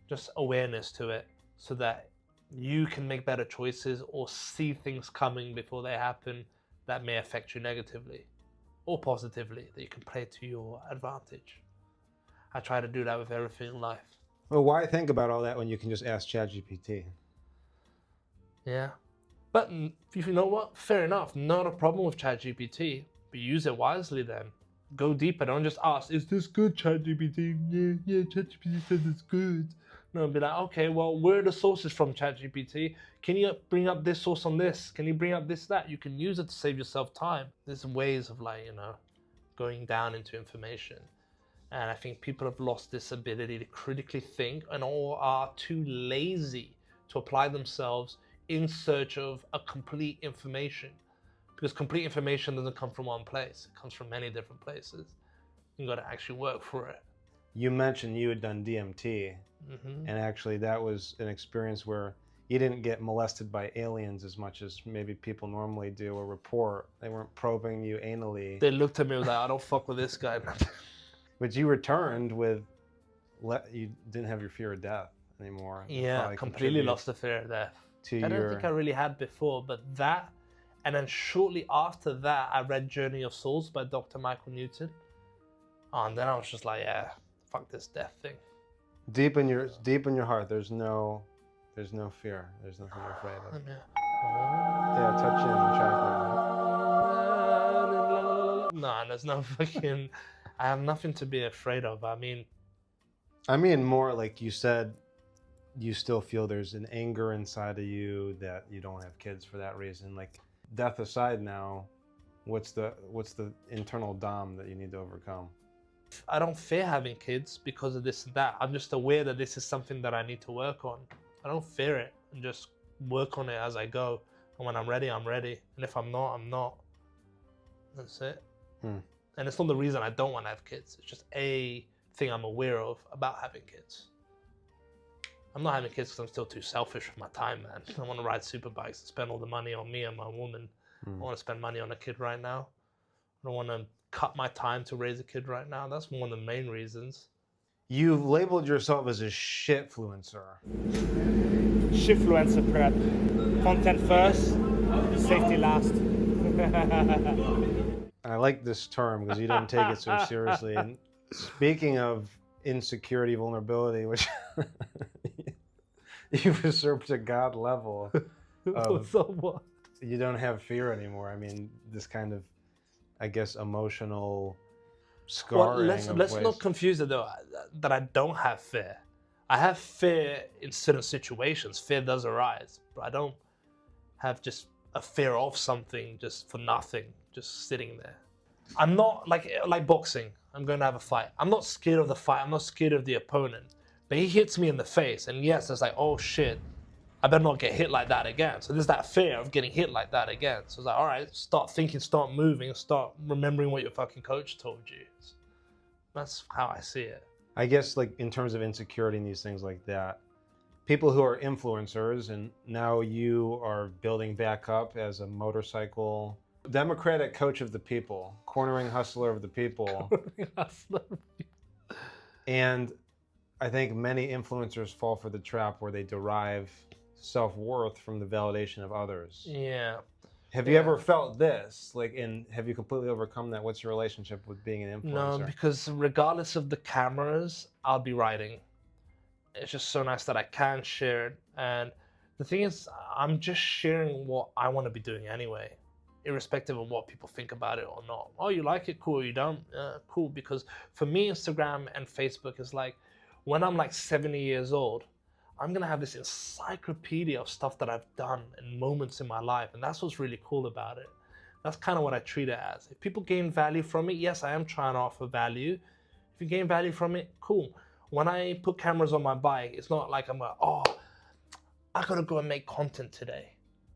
Just awareness to it so that you can make better choices or see things coming before they happen that may affect you negatively or positively, that you can play to your advantage. I try to do that with everything in life. Well, why think about all that when you can just ask ChatGPT? Yeah. But if you know what, fair enough, not a problem with ChatGPT, but use it wisely then. Go deeper, don't just ask, is this good, ChatGPT? Yeah, ChatGPT says it's good. No, be like, okay, well, where are the sources from, ChatGPT? Can you bring up this source on this? Can you bring up this, that? You can use it to save yourself time. There's ways of like, going down into information. And I think people have lost this ability to critically think and or are too lazy to apply themselves in search of a complete information. Because complete information doesn't come from one place. It comes from many different places. You got to actually work for it. You mentioned you had done DMT, and actually that was an experience where you didn't get molested by aliens as much as maybe people normally do or report. They weren't probing you anally. They looked at me and was like, I don't fuck with this guy. But you returned with, you didn't have your fear of death anymore. Yeah, completely lost the fear of death. I don't think I really had before, but that, and then shortly after that, I read Journey of Souls by Dr. Michael Newton. Oh, and then I was just like, yeah, fuck this death thing. Deep in your heart, there's no fear. There's nothing you're afraid of. Yeah, touch in chakra. No, there's no fucking. I have nothing to be afraid of. I mean more like you said, you still feel there's an anger inside of you that you don't have kids for that reason. Like, death aside now, what's the internal dom that you need to overcome? I don't fear having kids because of this and that. I'm just aware that this is something that I need to work on. I don't fear it and just work on it as I go. And when I'm ready, I'm ready. And if I'm not, I'm not. That's it. And it's not the reason I don't want to have kids. It's just a thing I'm aware of about having kids. I'm not having kids because I'm still too selfish with my time, man. I want to ride super bikes and spend all the money on me and my woman. I want to spend money on a kid right now. I don't want to cut my time to raise a kid right now. That's one of the main reasons. You've labeled yourself as a shitfluencer. Shitfluencer prep. Content first, safety last. I like this term because you don't take it so seriously. And speaking of insecurity, vulnerability, which you've usurped to God level of, So what? you don't have fear anymore. I mean, this kind of, I guess, emotional scarring. Well, let's not confuse it though, that I don't have fear. I have fear in certain situations. Fear does arise, but I don't have just a fear of something just for nothing, just sitting there. I'm not like boxing. I'm going to have a fight. I'm not scared of the fight. I'm not scared of the opponent. But he hits me in the face, and yes, it's like, oh shit, I better not get hit like that again. So there's that fear of getting hit like that again. So it's like, all right, start thinking, start moving, start remembering what your fucking coach told you. That's how I see it. I guess, like, in terms of insecurity and these things like that, people who are influencers, and now you are building back up as a motorcycle Democratic coach of the people, cornering hustler of the people. And I think many influencers fall for the trap where they derive self-worth from the validation of others. Yeah. Have you ever felt this? Like, have you completely overcome that? What's your relationship with being an influencer? No, because regardless of the cameras, I'll be writing. It's just so nice that I can share it. And the thing is, I'm just sharing what I want to be doing anyway, irrespective of what people think about it or not. Oh, you like it? Cool. You don't? Cool. Because for me, Instagram and Facebook is like, when I'm like 70 years old, I'm going to have this encyclopedia of stuff that I've done and moments in my life. And that's what's really cool about it. That's kind of what I treat it as. If people gain value from it, yes, I am trying to offer value. If you gain value from it, cool. When I put cameras on my bike, it's not like I'm like, oh, I got to go and make content today.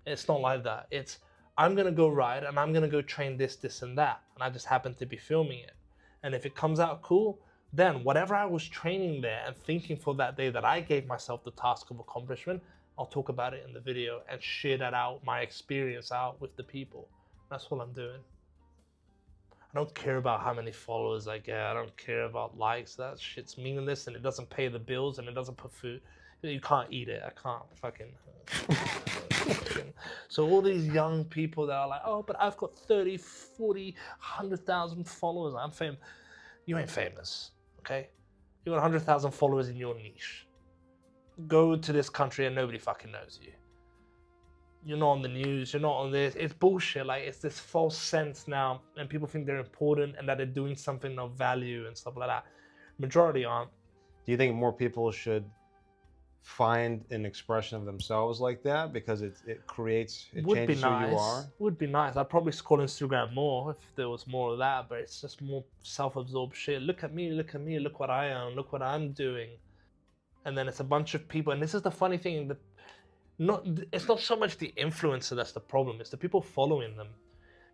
It's not like that. It's, I'm going to go ride and I'm going to go train this, this, and that. And I just happen to be filming it. And if it comes out cool, then whatever I was training there and thinking for that day that I gave myself the task of accomplishment, I'll talk about it in the video and share that out, my experience out with the people. That's what I'm doing. I don't care about how many followers I get. I don't care about likes. That shit's meaningless and it doesn't pay the bills and it doesn't put food. You can't eat it. I can't fucking. So all these young people that are like, oh, but I've got 30, 40, 100,000 followers. I'm famous. You ain't famous. Okay, you got 100,000 followers in your niche. Go to this country and nobody fucking knows you. You're not on the news. You're not on this. It's bullshit. Like, it's this false sense now, and people think they're important and that they're doing something of value and stuff like that. Majority aren't. Do you think more people should find an expression of themselves like that because it changes who you are? Would be nice. I'd probably scroll Instagram more if there was more of that, but it's just more self-absorbed shit. Look at me, look at me, look what I am, look what I'm doing. And then it's a bunch of people, and this is the funny thing, it's not so much the influencer that's the problem, it's the people following them.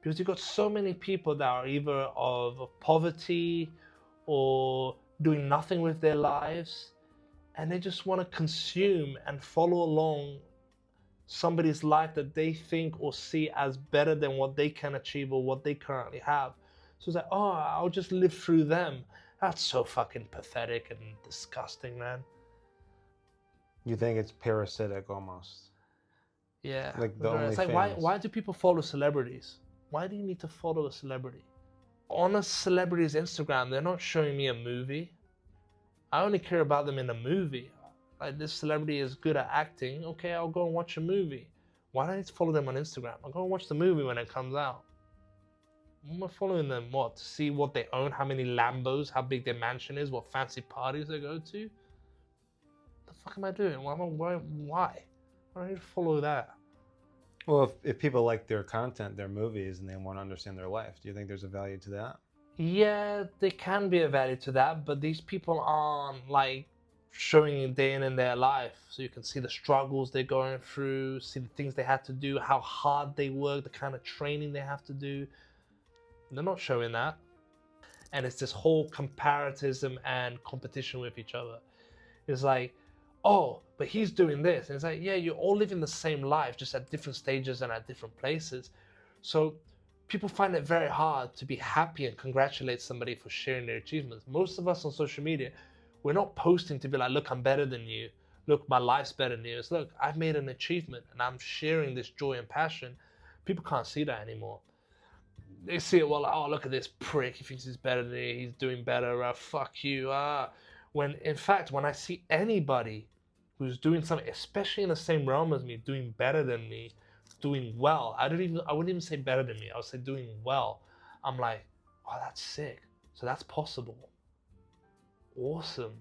Because you've got so many people that are either of poverty or doing nothing with their lives, and they just want to consume and follow along somebody's life that they think or see as better than what they can achieve or what they currently have. So it's like, oh, I'll just live through them. That's so fucking pathetic and disgusting, man. You think it's parasitic almost? Yeah. Like the it's like, why do people follow celebrities? Why do you need to follow a celebrity? On a celebrity's Instagram, they're not showing me a movie. I only care about them in a movie. Like, this celebrity is good at acting. Okay, I'll go and watch a movie. Why do I need to follow them on Instagram? I'll go and watch the movie when it comes out. Am I following them, what? To see what they own, how many Lambos, how big their mansion is, what fancy parties they go to? What the fuck am I doing? Why? Why do I need to follow that? Well, if people like their content, their movies, and they want to understand their life, do you think there's a value to that? Yeah, there can be a value to that, but these people aren't like showing a day in their life, so you can see the struggles they're going through, see the things they have to do, how hard they work, the kind of training they have to do. They're not showing that. And it's this whole comparatism and competition with each other. It's like, oh, but he's doing this. And it's like, yeah, you're all living the same life, just at different stages and at different places. So people find it very hard to be happy and congratulate somebody for sharing their achievements. Most of us on social media, we're not posting to be like, look, I'm better than you. Look, my life's better than you. It's, look, I've made an achievement and I'm sharing this joy and passion. People can't see that anymore. They see it, well, like, oh, look at this prick. He thinks he's better than me. He's doing better. Fuck you. When, in fact, when I see anybody who's doing something, especially in the same realm as me, doing better than me, doing well. I wouldn't even say better than me. I would say doing well. I'm like, oh, that's sick. So that's possible. Awesome.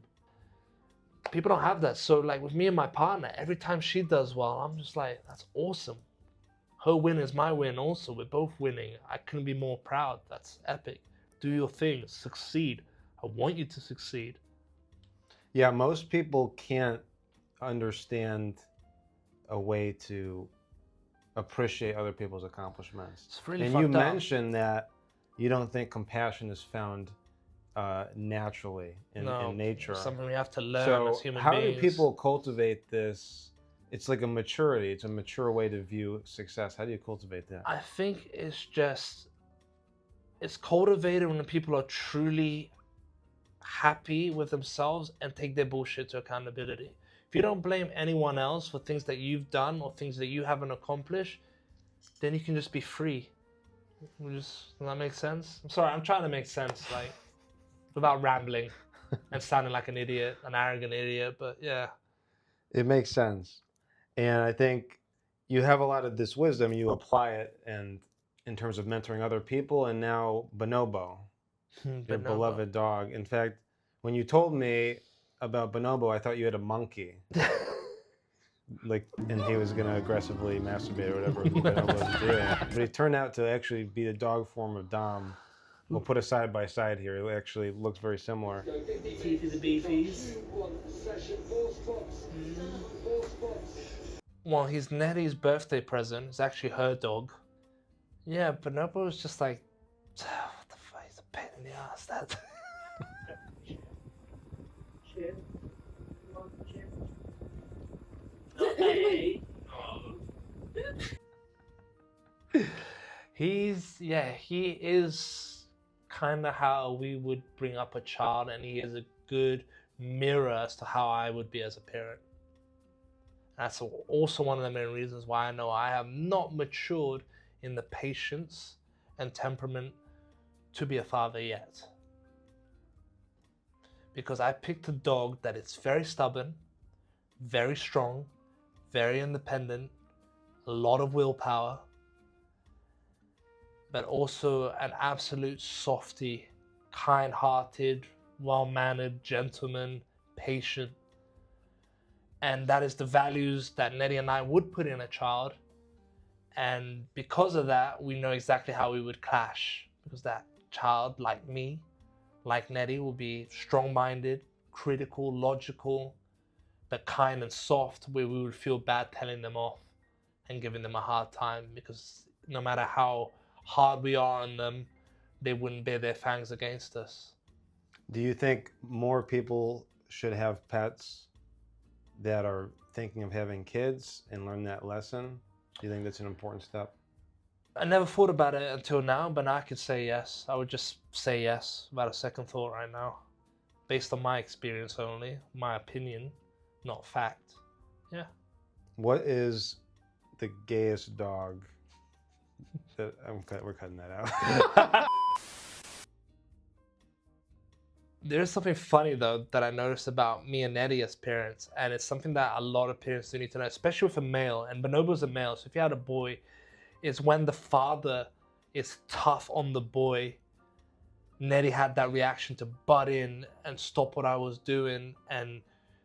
People don't have that. So like with me and my partner, every time she does well, I'm just like, that's awesome. Her win is my win also. We're both winning. I couldn't be more proud. That's epic. Do your thing. Succeed. I want you to succeed. Yeah, most people can't understand a way to appreciate other people's accomplishments. It's really and fucked you up. mentioned that you don't think compassion is found naturally in nature. It's something we have to learn So as human how beings. do people cultivate this it's like a maturity. It's a mature way to view success. How do you cultivate that? I think it's cultivated when people are truly happy with themselves and take their bullshit to accountability. If you don't blame anyone else for things that you've done or things that you haven't accomplished, then you can just be free. Does that make sense? I'm sorry, I'm trying to make sense, like, without rambling and sounding like an idiot, an arrogant idiot, but yeah. It makes sense. And I think you have a lot of this wisdom, you apply it and in terms of mentoring other people, and now Bonobo, your beloved dog. In fact, when you told me about Bonobo, I thought you had a monkey. Like, and he was going to aggressively masturbate or whatever Bonobo was doing. But he turned out to actually be the dog form of Dom. We'll put it side by side here. It actually looks very similar. Teeth of the beefies. Well, he's Netty's birthday present. It's actually her dog. Yeah, Bonobo was just like, what the fuck? He's a pain in the ass. That. He is kind of how we would bring up a child, and he is a good mirror as to how I would be as a parent. That's also one of the main reasons why I know I have not matured in the patience and temperament to be a father yet. Because I picked a dog that is very stubborn, very strong, very independent, a lot of willpower, but also an absolute softie, kind-hearted, well-mannered, gentleman, patient. And that is the values that Netty and I would put in a child. And because of that, we know exactly how we would clash. Because that child, like me, like Netty, will be strong-minded, critical, logical, but kind and soft, where we would feel bad telling them off and giving them a hard time, because no matter how hard we are on them, they wouldn't bare their fangs against us. Do you think more people should have pets that are thinking of having kids and learn that lesson? Do you think that's an important step? I never thought about it until now, but now I could say yes. I would just say yes without a second thought right now. Based on my experience only, my opinion, not fact. Yeah. What is the gayest dog? We're cutting that out. There's something funny though that I noticed about me and Netty as parents, and it's something that a lot of parents do need to know, especially with a male, and Bonobo's a male, so if you had a boy, it's when the father is tough on the boy. Netty had that reaction to butt in and stop what I was doing, and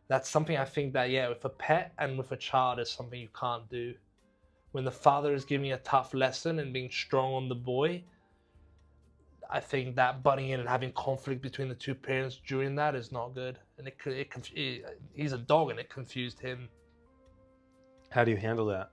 that's something I think that, yeah, with a pet and with a child is something you can't do. When the father is giving a tough lesson and being strong on the boy, I think that butting in and having conflict between the two parents during that is not good. And he's a dog and it confused him. How do you handle that?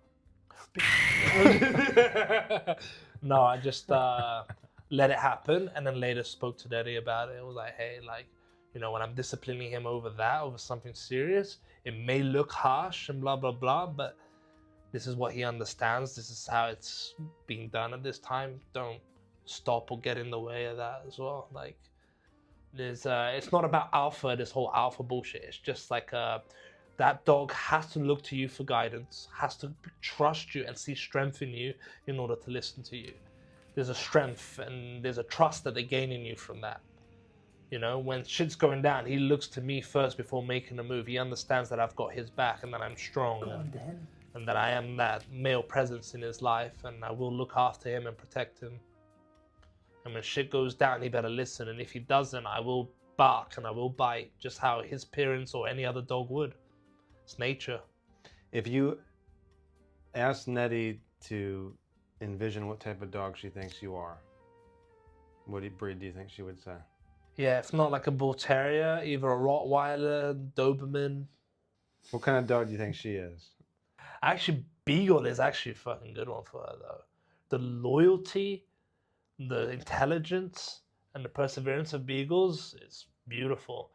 No, I just let it happen, and then later spoke to Netty about it. It was like, hey, like, you know, when I'm disciplining him over that, over something serious, it may look harsh and blah, blah, blah, but this is what he understands. This is how it's being done at this time. Don't stop or get in the way of that as well. Like, there's it's not about alpha, this whole alpha bullshit. It's just like that dog has to look to you for guidance, has to trust you and see strength in you in order to listen to you. There's a strength and there's a trust that they gain in you from that. You know, when shit's going down, he looks to me first before making a move. He understands that I've got his back and that I'm strong, and that I am that male presence in his life, and I will look after him and protect him. And when shit goes down, he better listen. And if he doesn't, I will bark and I will bite, just how his parents or any other dog would. It's nature. If you ask Netty to envision what type of dog she thinks you are, what breed do you think she would say? Yeah, if not like a bull terrier, either a Rottweiler, Doberman. What kind of dog do you think she is? Actually, Beagle is actually a fucking good one for her though. The loyalty, the intelligence, and the perseverance of Beagles is beautiful.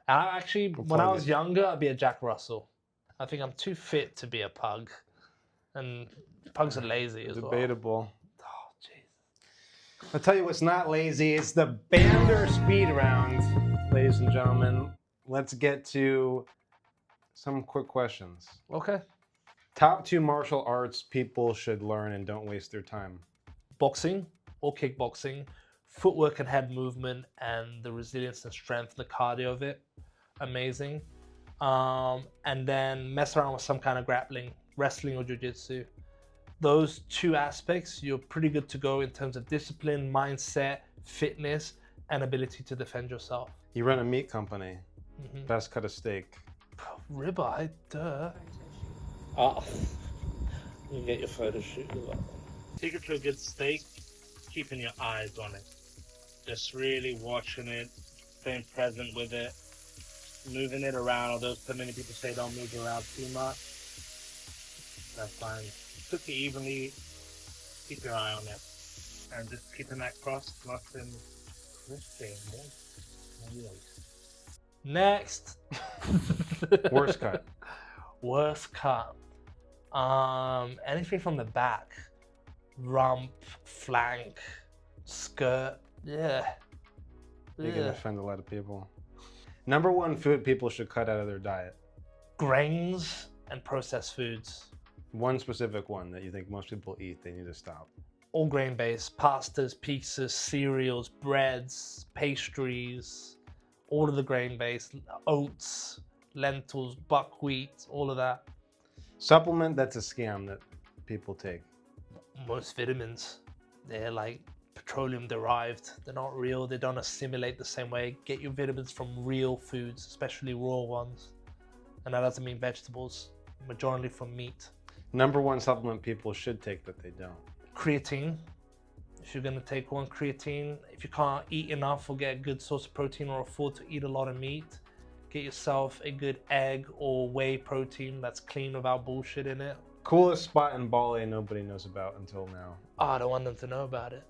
And I actually, when I was younger, I'd be a Jack Russell. I think I'm too fit to be a pug, and pugs are lazy as well. Debatable. Oh, jeez. I'll tell you what's not lazy. It's the Bander speed round, ladies and gentlemen. Let's get to some quick questions. Okay. Top 2 martial arts people should learn and don't waste their time. Boxing or kickboxing, footwork and head movement, and the resilience and strength, the cardio of it, amazing. And then mess around with some kind of grappling, wrestling or jiu-jitsu. Those 2 aspects, you're pretty good to go in terms of discipline, mindset, fitness, and ability to defend yourself. You run a meat company. Best cut of steak. Ribeye, duh. You get your photo shoot as well. Secret to a good steak, keeping your eyes on it. Just really watching it, staying present with it, moving it around, although so many people say don't move around too much. That's fine. Cook it evenly, keep your eye on it. And just keeping that crust nice and crispy. Next. Worst cut. Worst cut. Anything from the back. Rump, flank, skirt. Yeah. You're gonna offend a lot of people. Number 1 food people should cut out of their diet. Grains and processed foods. One specific one that you think most people eat, they need to stop. All grain based. Pastas, pizzas, cereals, breads, pastries. All of the grain based. Oats, lentils, buckwheat, all of that. Supplement that's a scam that people take. Most vitamins, they're like petroleum derived. They're not real. They don't assimilate the same way. Get your vitamins from real foods, especially raw ones. And that doesn't mean vegetables, majority from meat. Number 1 supplement people should take that they don't. Creatine. If you're gonna take one, creatine. If you can't eat enough or get a good source of protein or afford to eat a lot of meat, get yourself a good egg or whey protein that's clean without bullshit in it. Coolest spot in Bali nobody knows about until now. Oh, I don't want them to know about it.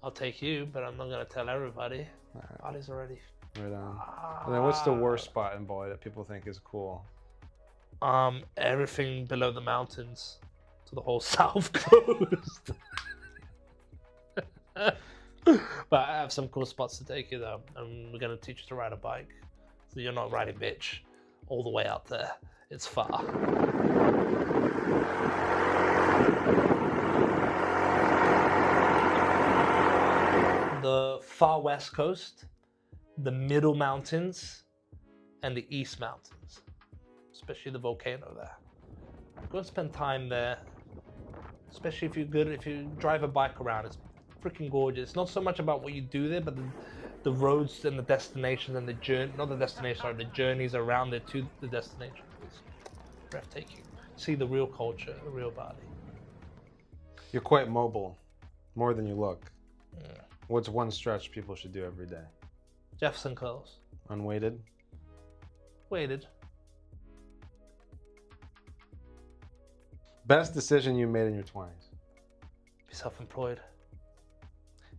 I'll take you, but I'm not gonna tell everybody. Bali's already. Right on. And then what's the worst spot in Bali that people think is cool? Everything below the mountains to the whole south coast. But I have some cool spots to take you though, and we're gonna teach you to ride a bike, so you're not riding bitch all the way out there. It's far. The far west coast, the middle mountains, and the east mountains, especially the volcano there. Go and spend time there, especially if you drive a bike around. It's freaking gorgeous. Not so much about what you do there, but the roads and the destinations and the journey, not the destination, sorry, the journeys around it to the destination. It's breathtaking. See the real culture, the real Bali. You're quite mobile, more than you look. Yeah. What's one stretch people should do every day? Jefferson curls. Unweighted? Weighted. Best decision you made in your 20s? Be self-employed.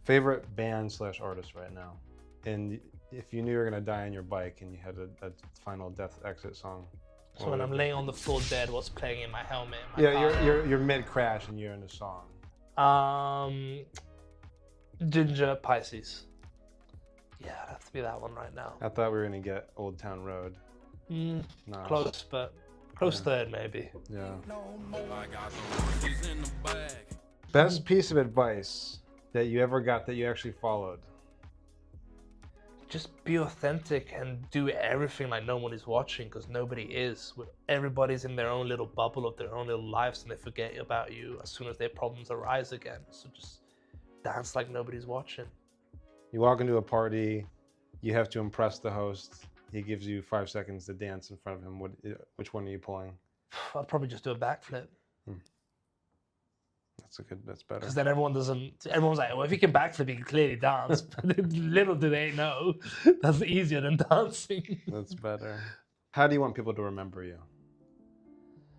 Favorite band / artist right now? And if you knew you were gonna die on your bike and you had a final death exit song? So when I'm laying on the floor dead, what's playing in my helmet? In my car? You're mid crash and you're in a song. Ginger Pisces. Yeah, it'd have to be that one right now. I thought we were gonna get Old Town Road. No. Close, but close third maybe. Yeah. Best piece of advice that you ever got that you actually followed? Just be authentic and do everything like no one is watching, because nobody is. Everybody's in their own little bubble of their own little lives, and they forget about you as soon as their problems arise again. So just dance like nobody's watching. You walk into a party, you have to impress the host. He gives you 5 seconds to dance in front of him. Which one are you pulling? I'd probably just do a backflip. That's better. Because then everyone's like, well, if he can backflip, he can clearly dance. But little do they know, that's easier than dancing. That's better. How do you want people to remember you?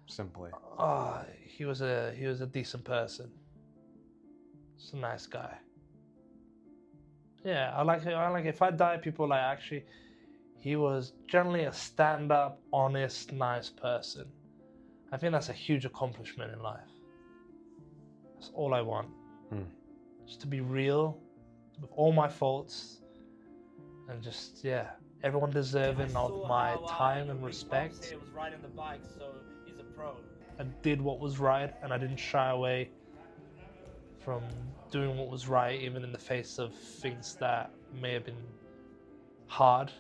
Simply. Oh, he was a decent person. He's a nice guy. Yeah, I like if I die, people like, actually, He was generally a stand-up, honest, nice person. I think that's a huge accomplishment in life. That's all I want. Just to be real with all my faults and just, yeah, everyone deserving of my time and respect. Was riding the bike, so he's a pro. I did what was right and I didn't shy away from doing what was right, even in the face of things that may have been hard.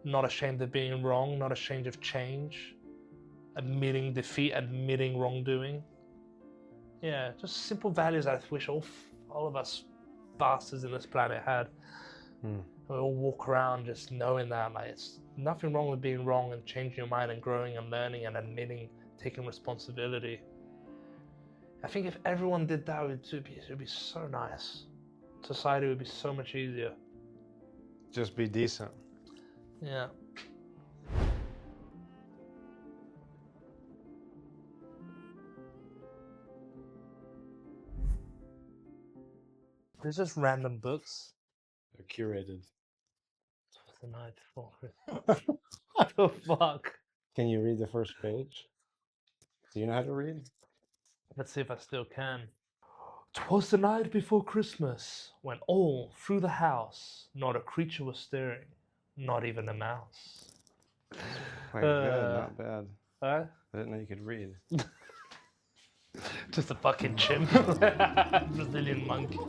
Not ashamed of being wrong, not ashamed of change, admitting defeat, admitting wrongdoing. Yeah, just simple values I wish all of us bastards in this planet had. We all walk around just knowing that like it's nothing wrong with being wrong and changing your mind and growing and learning and admitting, taking responsibility. I think if everyone did that, it would be so nice. Society would be so much easier. Just be decent. Yeah. There's just random books. They're curated. The night before Christmas. What the fuck? Can you read the first page? Do you know how to read? Let's see if I still can. 'Twas the night before Christmas, when all through the house not a creature was stirring, not even a mouse. Quite good, not bad. Huh? I didn't know you could read. Just a fucking chimp. Brazilian monkey.